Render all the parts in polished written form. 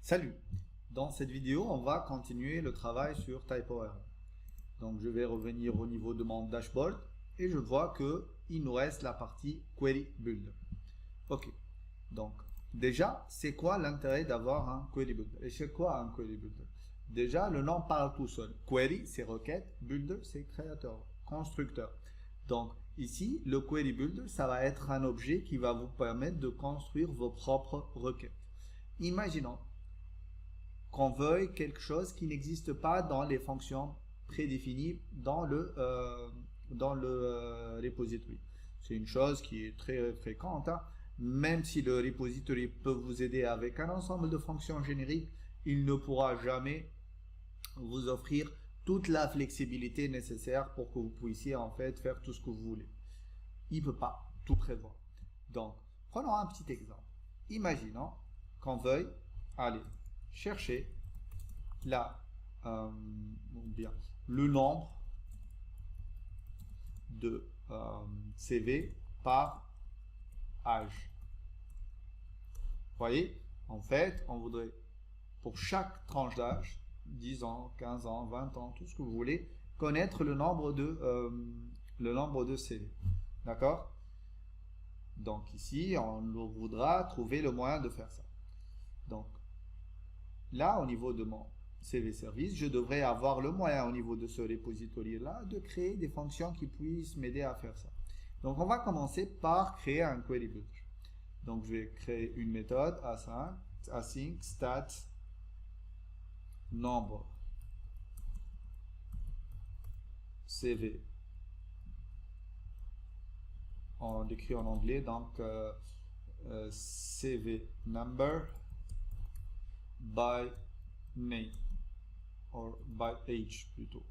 Salut! Dans cette vidéo, on va continuer le travail sur TypeORM. Donc, je vais revenir au niveau de mon dashboard et je vois que il nous reste la partie Query Builder. Ok. Donc, déjà, c'est quoi l'intérêt d'avoir un Query Builder? Et c'est quoi un Query Builder? Déjà, le nom parle tout seul. Query, c'est requête. Builder, c'est créateur, constructeur. Donc, ici, le Query Builder, ça va être un objet qui va vous permettre de construire vos propres requêtes. Imaginons qu'on veuille quelque chose qui n'existe pas dans les fonctions prédéfinies dans le repository. C'est une chose qui est très fréquente, hein. Même si le repository peut vous aider avec un ensemble de fonctions génériques, il ne pourra jamais vous offrir toute la flexibilité nécessaire pour que vous puissiez en fait faire tout ce que vous voulez. Il ne peut pas tout prévoir. Donc, prenons un petit exemple. Imaginons qu'on veuille aller chercher le nombre de CV par âge. Vous voyez, en fait, on voudrait pour chaque tranche d'âge, 10 ans, 15 ans, 20 ans, tout ce que vous voulez, connaître le nombre de CV. D'accord? Donc ici, on voudra trouver le moyen de faire ça. Donc, là, au niveau de mon CV Service, je devrais avoir le moyen au niveau de ce repository-là de créer des fonctions qui puissent m'aider à faire ça. Donc, on va commencer par créer un Query Builder. Donc, je vais créer une méthode async stat nombre CV. On l'écrit en anglais, donc CV number by name or by age plutôt.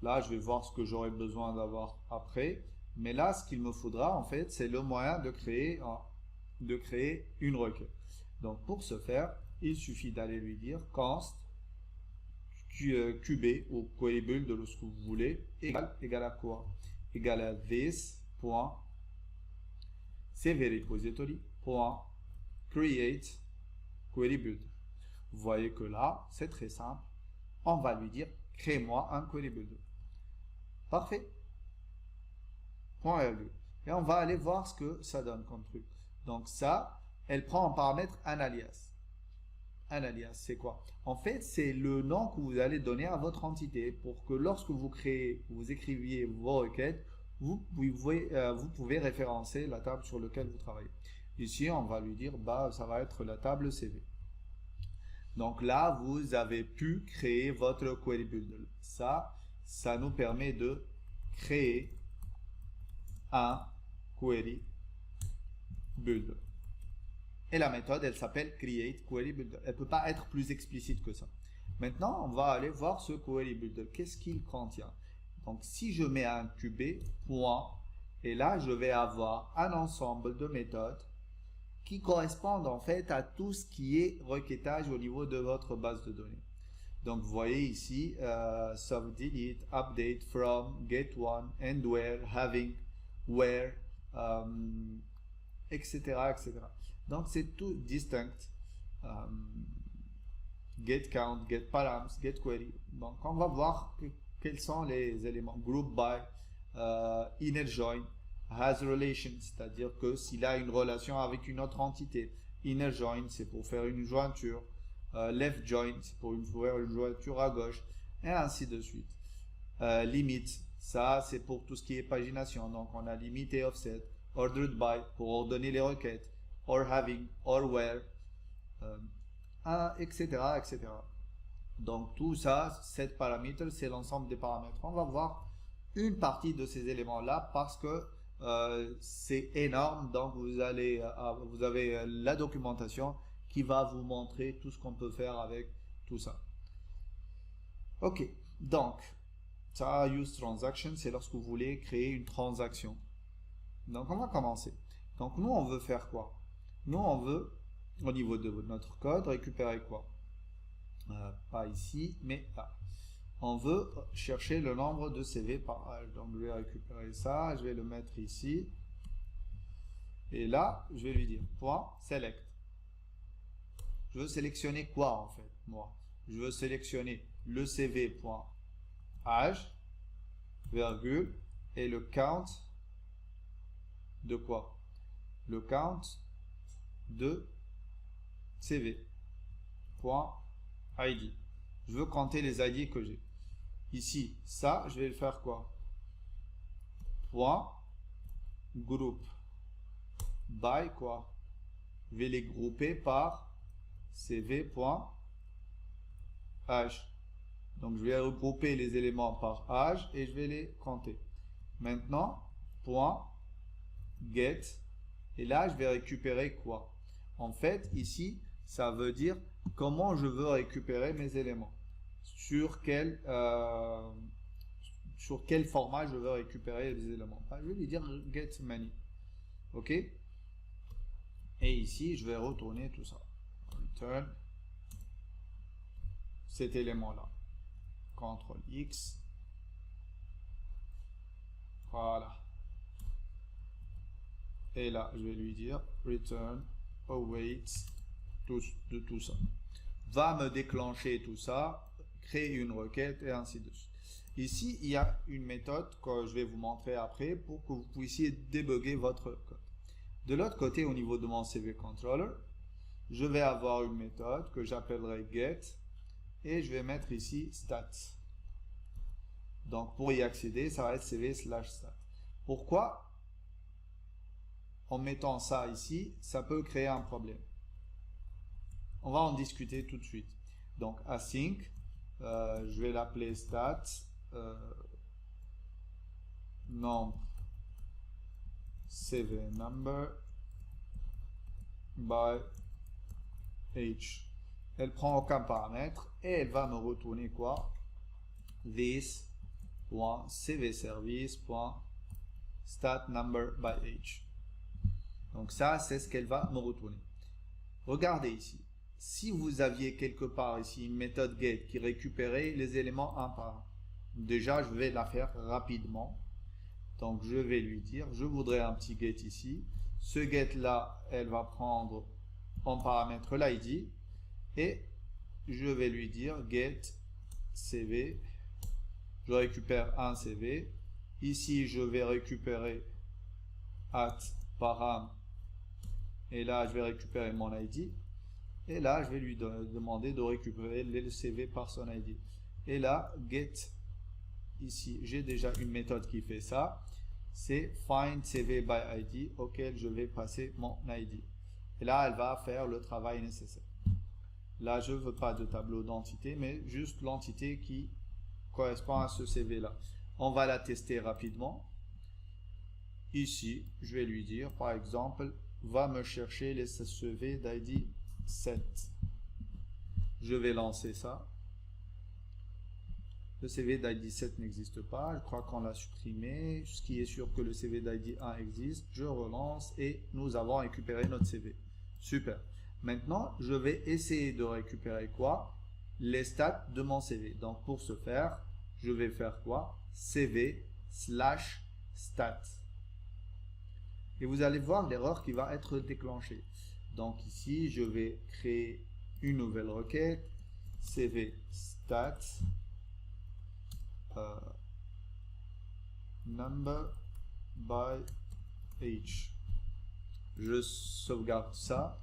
Là, je vais voir ce que j'aurai besoin d'avoir après, mais là, ce qu'il me faudra en fait, c'est le moyen de créer une requête. Donc, pour ce faire, il suffit d'aller lui dire const qb ou query builder de ce que vous voulez égal à quoi? Égal à this.cv repository.create query builder. Vous voyez que là, c'est très simple. On va lui dire, crée-moi un query builder. Parfait. Point virgule. Et on va aller voir ce que ça donne comme truc. Donc ça, elle prend en paramètre un alias. Un alias, c'est quoi? En fait, c'est le nom que vous allez donner à votre entité pour que lorsque vous écriviez vos requêtes, vous pouvez référencer la table sur laquelle vous travaillez. Ici, on va lui dire, ça va être la table CV. Donc là, vous avez pu créer votre Query Builder. Ça nous permet de créer un Query Builder. Et la méthode, elle s'appelle Create Query Builder. Elle ne peut pas être plus explicite que ça. Maintenant, on va aller voir ce Query Builder. Qu'est-ce qu'il contient? Donc, si je mets un QB, point, et là, je vais avoir un ensemble de méthodes qui correspondent en fait à tout ce qui est requêtage au niveau de votre base de données. Donc, vous voyez ici, sub, delete, update, from, get one, and where, having, where, etc., etc. Donc, c'est tout distinct. Get count, get params, get query. Donc, on va voir quels sont les éléments. Group by, inner join, has relation, c'est-à-dire que s'il a une relation avec une autre entité. Inner join, c'est pour faire une jointure. Left join, c'est pour faire une jointure à gauche. Et ainsi de suite. Limit, ça c'est pour tout ce qui est pagination. Donc on a limit et offset. Ordered by, pour ordonner les requêtes. Or having, or where, etc., etc. Donc tout ça, cette paramètre, c'est l'ensemble des paramètres. On va voir une partie de ces éléments-là parce que c'est énorme. Donc vous avez la documentation qui va vous montrer tout ce qu'on peut faire avec tout ça. Ok, donc ça, use transaction, c'est lorsque vous voulez créer une transaction. Donc on va commencer. Donc nous, on veut faire quoi? Nous, on veut, au niveau de notre code, récupérer quoi? Pas ici, mais là. On veut chercher le nombre de CV par âge. Donc je vais récupérer ça, je vais le mettre ici. Et là, je vais lui dire point select. Je veux sélectionner quoi en fait, moi? Je veux sélectionner le CV.âge, virgule, et le count de quoi? Le count de CV.id. Je veux compter les ID que j'ai. Ici, ça, je vais le faire quoi? Point group by quoi? Je vais les grouper par CV.âge. Donc, je vais regrouper les éléments par âge et je vais les compter. Maintenant, point get. Et là, je vais récupérer quoi? En fait, ici, ça veut dire comment je veux récupérer mes éléments. Sur quel format je veux récupérer les éléments. Je vais lui dire get many. OK? Et ici, je vais retourner tout ça. Return cet élément-là. CTRL X. Voilà. Et là, je vais lui dire return await de tout ça. Va me déclencher tout ça, créer une requête et ainsi de suite. Ici, il y a une méthode que je vais vous montrer après pour que vous puissiez débugger votre code. De l'autre côté, au niveau de mon CV Controller, je vais avoir une méthode que j'appellerai get et je vais mettre ici stat. Donc, pour y accéder, ça va être CV/stat. Pourquoi? En mettant ça ici, ça peut créer un problème. On va en discuter tout de suite. Donc, async, je vais l'appeler stat, nombre CV number by age. Elle prend aucun paramètre et elle va me retourner quoi? This.cvService.stat number by age. Donc ça, c'est ce qu'elle va me retourner. Regardez ici. Si vous aviez quelque part ici une méthode get qui récupérait les éléments un par un, déjà je vais la faire rapidement. Donc je vais lui dire, je voudrais un petit get ici. Ce get là, elle va prendre en paramètre l'id et je vais lui dire get CV. Je récupère un CV. Ici, je vais récupérer at param. Et là, je vais récupérer mon ID. Et là, je vais lui demander de récupérer le CV par son ID. Et là, get, ici, j'ai déjà une méthode qui fait ça. C'est find CV by ID auquel je vais passer mon ID. Et là, elle va faire le travail nécessaire. Là, je ne veux pas de tableau d'entité, mais juste l'entité qui correspond à ce CV-là. On va la tester rapidement. Ici, je vais lui dire, par exemple, va me chercher les CV d'ID 7. Je vais lancer ça. Le CV d'ID 7 n'existe pas. Je crois qu'on l'a supprimé. Ce qui est sûr que le CV d'ID 1 existe. Je relance et nous avons récupéré notre CV. Super. Maintenant, je vais essayer de récupérer quoi? Les stats de mon CV. Donc, pour ce faire, je vais faire quoi? CV/stat. Et vous allez voir l'erreur qui va être déclenchée. Donc ici, je vais créer une nouvelle requête, CV/stat number by age. Je sauvegarde ça.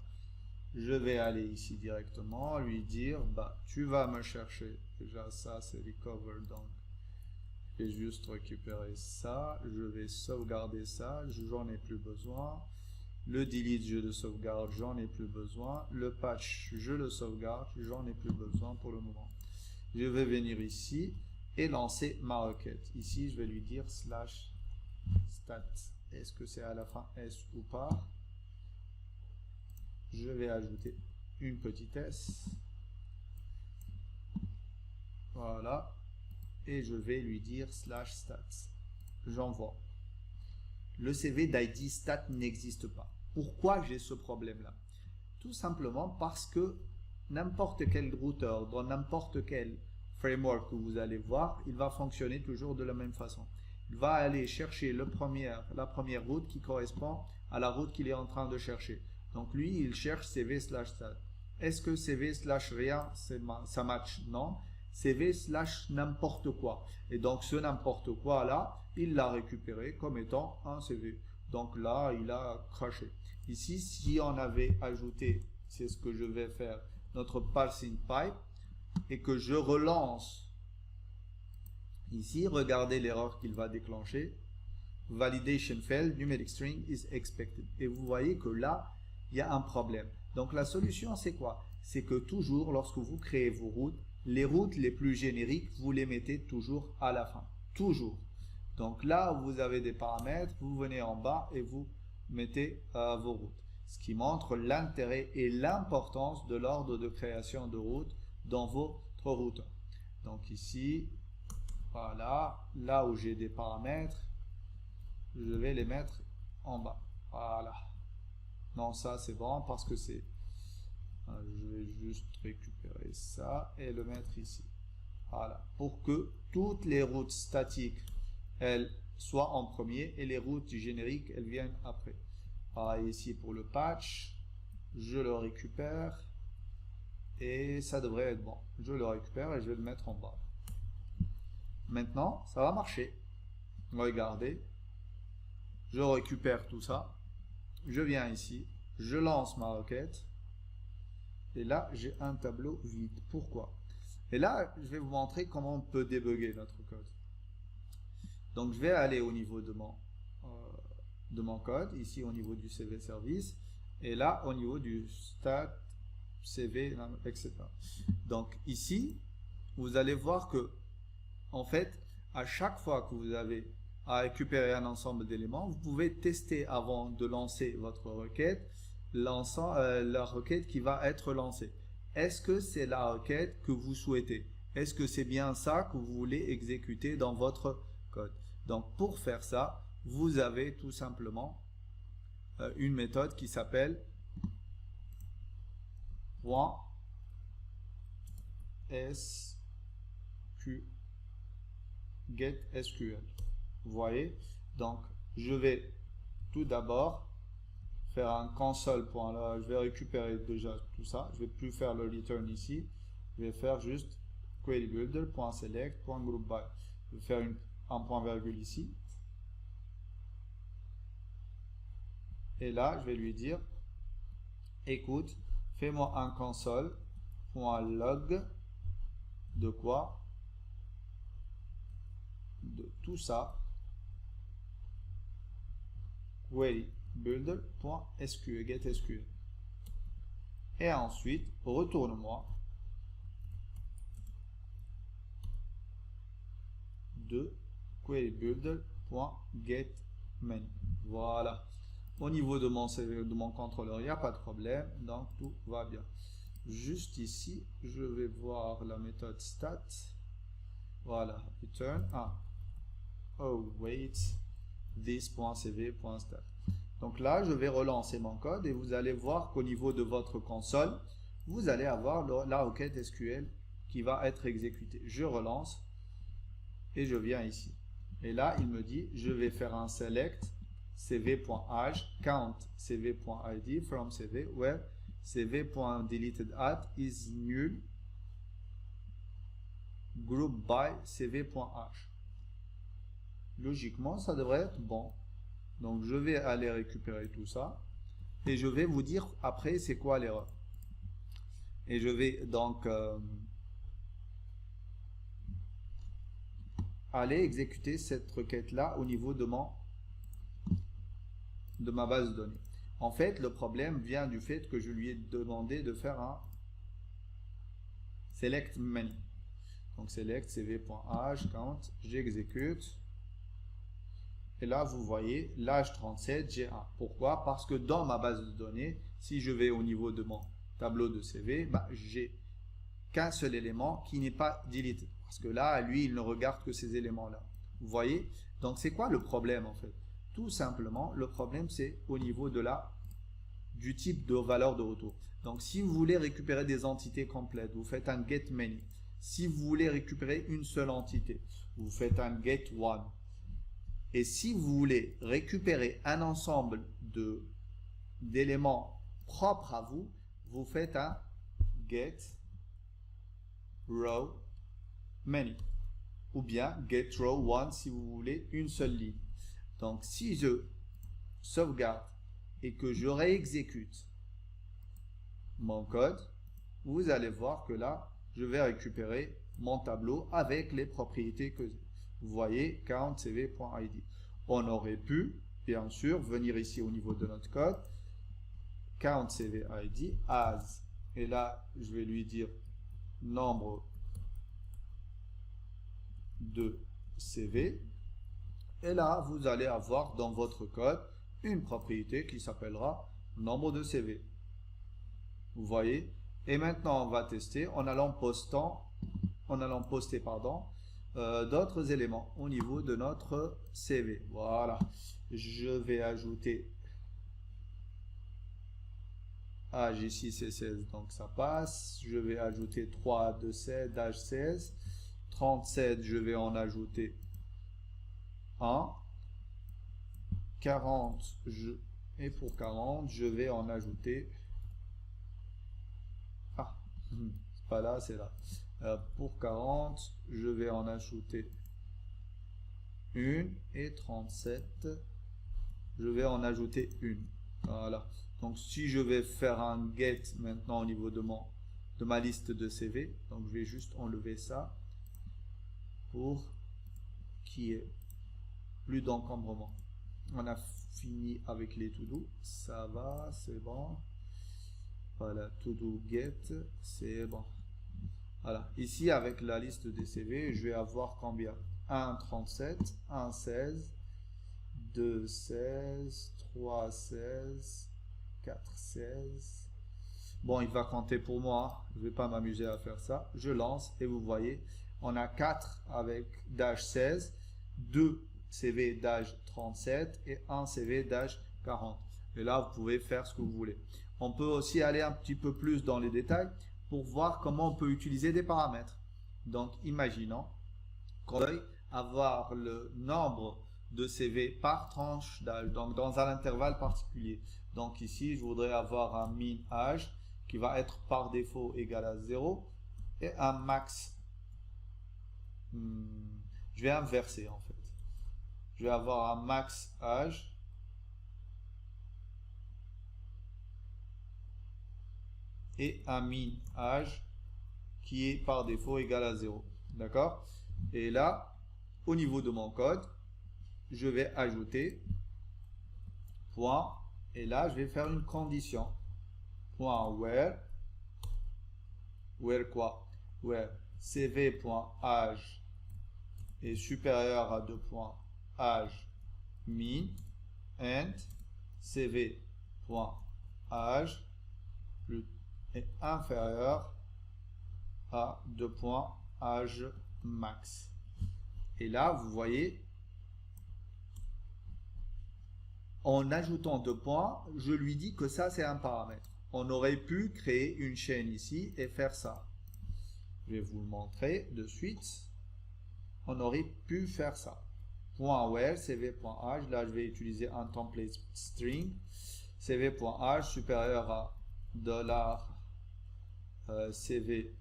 Je vais aller ici directement, lui dire, bah, tu vas me chercher. Déjà, ça, c'est recover, donc je vais juste récupérer ça. Je vais sauvegarder ça, j'en ai plus besoin. Le delete, je le sauvegarde, j'en ai plus besoin. Le patch, je le sauvegarde, j'en ai plus besoin pour le moment. Je vais venir ici et lancer ma requête. Ici, je vais lui dire /stat. Est-ce que c'est à la fin S ou pas? Je vais ajouter une petite S. Voilà. Et je vais lui dire /stats. J'envoie. Le CV d'ID stat n'existe pas. Pourquoi j'ai ce problème-là? Tout simplement parce que n'importe quel routeur, dans n'importe quel framework que vous allez voir, il va fonctionner toujours de la même façon. Il va aller chercher la première route qui correspond à la route qu'il est en train de chercher. Donc lui, il cherche CV/stat. Est-ce que CV slash rien, ça match? Non. CV slash n'importe quoi. Et donc, ce n'importe quoi là, il l'a récupéré comme étant un CV. Donc là, il a craché. Ici, si on avait ajouté, c'est ce que je vais faire, notre parsing pipe, et que je relance ici, regardez l'erreur qu'il va déclencher. Validation failed, numeric string is expected. Et vous voyez que là, il y a un problème. Donc la solution, c'est quoi? C'est que toujours, lorsque vous créez vos routes, les routes les plus génériques, vous les mettez toujours à la fin. Toujours. Donc là, vous avez des paramètres, vous venez en bas et vous mettez vos routes. Ce qui montre l'intérêt et l'importance de l'ordre de création de routes dans votre routeur. Donc ici, voilà, là où j'ai des paramètres, je vais les mettre en bas. Voilà. Non, ça c'est bon parce que c'est... Je vais juste récupérer ça et le mettre ici. Voilà. Pour que toutes les routes statiques, elles soient en premier et les routes génériques, elles viennent après. Pareil ici pour le patch. Je le récupère. Et ça devrait être bon. Je le récupère et je vais le mettre en bas. Maintenant, ça va marcher. Regardez. Je récupère tout ça. Je viens ici. Je lance ma requête. Et là, j'ai un tableau vide. Pourquoi? Et là, je vais vous montrer comment on peut débugger notre code. Donc, je vais aller au niveau de mon code, ici au niveau du CV service, et là, au niveau du stat, CV, etc. Donc, ici, vous allez voir que, en fait, à chaque fois que vous avez à récupérer un ensemble d'éléments, vous pouvez tester avant de lancer votre requête, la requête qui va être lancée. Est-ce que c'est la requête que vous souhaitez? Est-ce que c'est bien ça que vous voulez exécuter dans votre code? Donc, pour faire ça, vous avez tout simplement une méthode qui s'appelle .getSQL. Vous voyez? Donc, je vais tout d'abord faire un console.log. Je vais récupérer déjà tout ça. Je vais plus faire le return ici. Je vais faire juste querybuilder.select.groupby. Je vais faire un point virgule ici. Et là, je vais lui dire, écoute, fais-moi un console.log de quoi? De tout ça. querybuilder.sql, getSQL. Et ensuite, retourne-moi de querybuilder.getMenu. Voilà. Au niveau de mon contrôleur, il n'y a pas de problème, donc tout va bien. Juste ici, je vais voir la méthode stat. Voilà, return. Oh, wait, this.cv.stat. Donc là, je vais relancer mon code et vous allez voir qu'au niveau de votre console, vous allez avoir la requête SQL qui va être exécutée. Je relance et je viens ici. Et là, il me dit, je vais faire un select cv.age, count cv.id from cv, where cv.deletedAt is null, group by cv.age. Logiquement, ça devrait être bon. Donc, je vais aller récupérer tout ça et je vais vous dire après c'est quoi l'erreur. Et je vais donc aller exécuter cette requête-là au niveau de ma base de données. En fait, le problème vient du fait que je lui ai demandé de faire un select many. Donc, select cv.age, count, j'exécute. Et là, vous voyez, l'âge 37, j'ai 1. Pourquoi? Parce que dans ma base de données, si je vais au niveau de mon tableau de CV, j'ai qu'un seul élément qui n'est pas deleted. Parce que là, lui, il ne regarde que ces éléments-là. Vous voyez? Donc, c'est quoi le problème en fait? Tout simplement, le problème, c'est au niveau du type de valeur de retour. Donc, si vous voulez récupérer des entités complètes, vous faites un get many. Si vous voulez récupérer une seule entité, vous faites un get one. Et si vous voulez récupérer un ensemble d'éléments propres à vous, vous faites un get row many, ou bien get row one si vous voulez une seule ligne. Donc si je sauvegarde et que je réexécute mon code, vous allez voir que là je vais récupérer mon tableau avec les propriétés que vous voyez, countcv.id. On aurait pu bien sûr venir ici au niveau de notre code, countcv.id as, et là je vais lui dire nombre de CV, et là vous allez avoir dans votre code une propriété qui s'appellera nombre de CV. Vous voyez, et maintenant on va tester en allant poster d'autres éléments au niveau de notre CV. Voilà, je vais ajouter âge ici c'est 16, donc ça passe. Je vais ajouter 3 de 7, âge 16, 37, je vais en ajouter 1, 40, et pour 40, je vais en ajouter, c'est pas là, c'est là. Pour 40, je vais en ajouter 1, et 37, je vais en ajouter 1. Voilà. Donc si je vais faire un get maintenant au niveau de ma liste de CV, donc je vais juste enlever ça pour qu'il n'y ait plus d'encombrement. On a fini avec les to-do, ça va, c'est bon. Voilà, to-do get, c'est bon. Voilà, ici avec la liste des CV, je vais avoir combien? 1, 37, 1, 16, 2, 16, 3, 16, 4, 16. Bon, il va compter pour moi, je ne vais pas m'amuser à faire ça. Je lance et vous voyez, on a 4 avec d'âge 16, 2 CV d'âge 37 et 1 CV d'âge 40. Et là, vous pouvez faire ce que vous voulez. On peut aussi aller un petit peu plus dans les détails pour voir comment on peut utiliser des paramètres. Donc, imaginons qu'on veuille avoir le nombre de CV par tranche d'âge, donc dans un intervalle particulier. Donc ici, je voudrais avoir un min âge qui va être par défaut égal à 0 et un max. Je vais inverser en fait. Je vais avoir un max âge et un min âge qui est par défaut égal à 0. D'accord? Et là, au niveau de mon code, je vais ajouter point, et là, je vais faire une condition. Point where quoi? Where cv.âge est supérieur à 2.âge min and cv.âge est inférieur à 2.âge max. Et là, vous voyez, en ajoutant 2 points, je lui dis que ça, c'est un paramètre. On aurait pu créer une chaîne ici et faire ça. Je vais vous le montrer de suite. On aurait pu faire ça. .where cv.âge, là je vais utiliser un template string. cv.âge supérieur à $cv,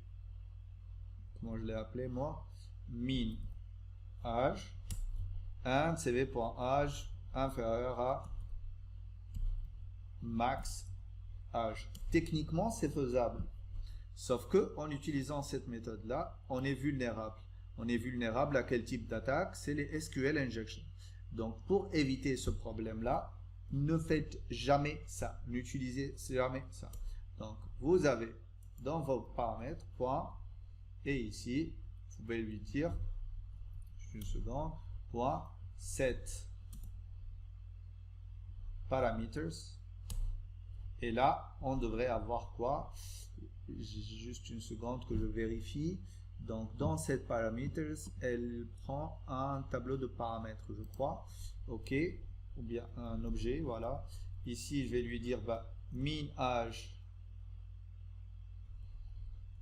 comment je l'ai appelé moi, min âge, and cv.âge inférieur à max âge. Techniquement, c'est faisable. Sauf que en utilisant cette méthode-là, on est vulnérable. On est vulnérable à quel type d'attaque? C'est les SQL injection. Donc, pour éviter ce problème-là, ne faites jamais ça. N'utilisez jamais ça. Donc, vous avez dans vos paramètres, point, et ici, vous pouvez lui dire, juste une seconde, point, set parameters. Et là, on devrait avoir quoi? Juste une seconde que je vérifie. Donc, dans cette parameters, elle prend un tableau de paramètres, je crois. OK. Ou bien un objet, voilà. Ici, je vais lui dire min âge.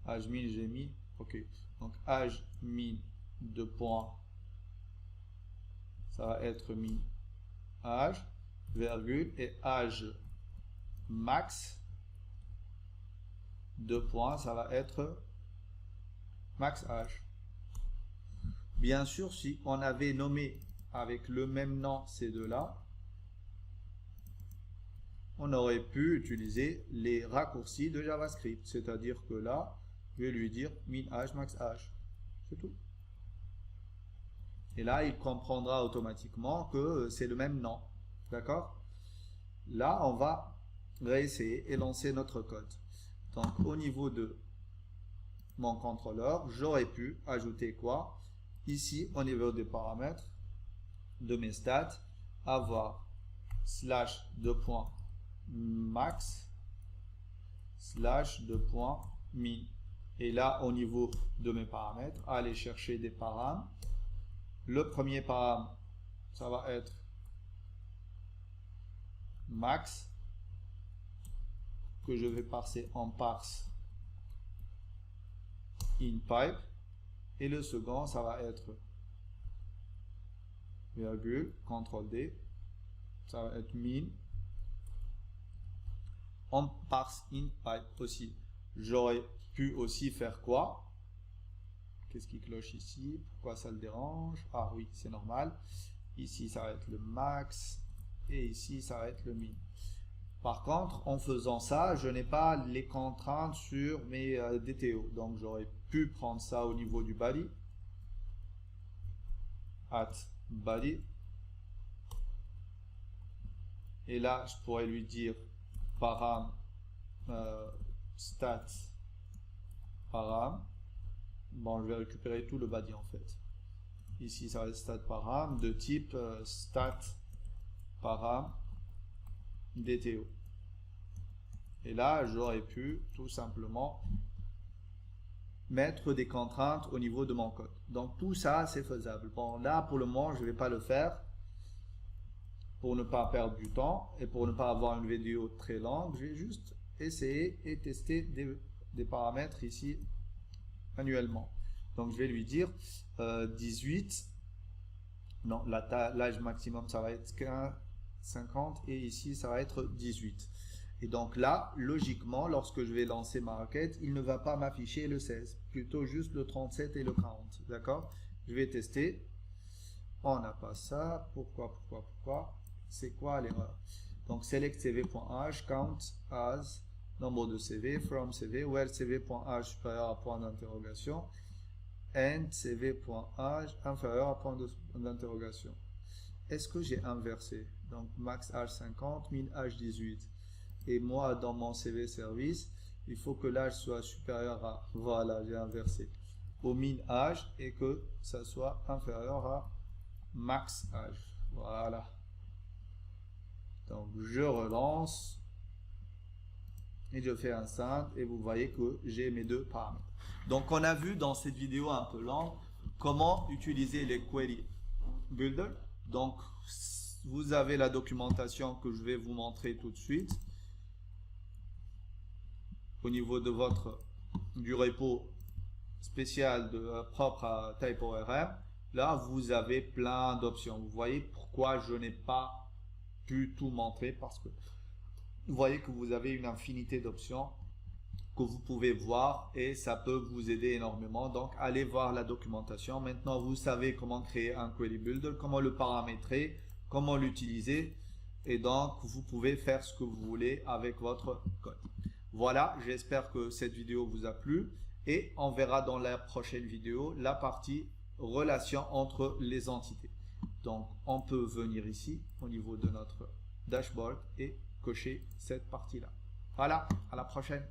Âge min, j'ai mis. OK. Donc, âge min de point. Ça va être min âge, virgule, et âge max deux points, ça va être max âge. Bien sûr, si on avait nommé avec le même nom ces deux-là, on aurait pu utiliser les raccourcis de JavaScript. C'est-à-dire que là, je vais lui dire min âge, max âge. C'est tout. Et là, il comprendra automatiquement que c'est le même nom. D'accord? Là, on va réessayer et lancer notre code. Donc, au niveau de mon contrôleur, j'aurais pu ajouter quoi? Ici, au niveau des paramètres de mes stats, avoir slash 2.max slash 2.min. Et là, au niveau de mes paramètres, aller chercher des paramètres. Le premier paramètre, ça va être max, que je vais parser en parse in pipe. Et le second, ça va être virgule, CTRL D, ça va être min, en parse in pipe aussi. J'aurais pu aussi faire quoi? Qu'est-ce qui cloche ici? Pourquoi ça le dérange? Ah oui, c'est normal. Ici, ça va être le max. Et ici, ça va être le min. Par contre, en faisant ça, je n'ai pas les contraintes sur mes DTO. Donc, j'aurais pu prendre ça au niveau du body. At body. Et là, je pourrais lui dire param stat param. Bon, je vais récupérer tout le body en fait. Ici, ça va être stat param de type stat param DTO. Et là, j'aurais pu tout simplement mettre des contraintes au niveau de mon code. Donc, tout ça, c'est faisable. Bon, là, pour le moment, je ne vais pas le faire pour ne pas perdre du temps et pour ne pas avoir une vidéo très longue. Je vais juste essayer et tester des paramètres ici manuellement. Donc, je vais lui dire 18. Non, l'âge maximum, ça va être 15, 50 et ici, ça va être 18. Et donc là, logiquement, lorsque je vais lancer ma requête, il ne va pas m'afficher le 16, plutôt juste le 37 et le 40. D'accord? Je vais tester. On n'a pas ça. Pourquoi? C'est quoi l'erreur? Donc, select cv.age, count as, nombre de CV, from CV, where cv.age supérieur à point d'interrogation, and cv.age inférieur à point d'interrogation. Est-ce que j'ai inversé? Donc, max âge 50, min âge 18. Et moi, dans mon CV service, il faut que l'âge soit supérieur à, voilà, j'ai inversé, au min âge et que ça soit inférieur à max âge. Voilà. Donc, je relance et je fais un send et vous voyez que j'ai mes deux paramètres. Donc, on a vu dans cette vidéo un peu longue comment utiliser les query builder. Donc, vous avez la documentation que je vais vous montrer tout de suite. Au niveau de du repo spécial propre à TypeORM, là vous avez plein d'options. Vous voyez pourquoi je n'ai pas pu tout montrer, parce que vous voyez que vous avez une infinité d'options que vous pouvez voir et ça peut vous aider énormément. Donc allez voir la documentation. Maintenant vous savez comment créer un query builder, comment le paramétrer, comment l'utiliser, et donc vous pouvez faire ce que vous voulez avec votre code. Voilà, j'espère que cette vidéo vous a plu et on verra dans la prochaine vidéo la partie relation entre les entités. Donc, on peut venir ici au niveau de notre dashboard et cocher cette partie-là. Voilà, à la prochaine.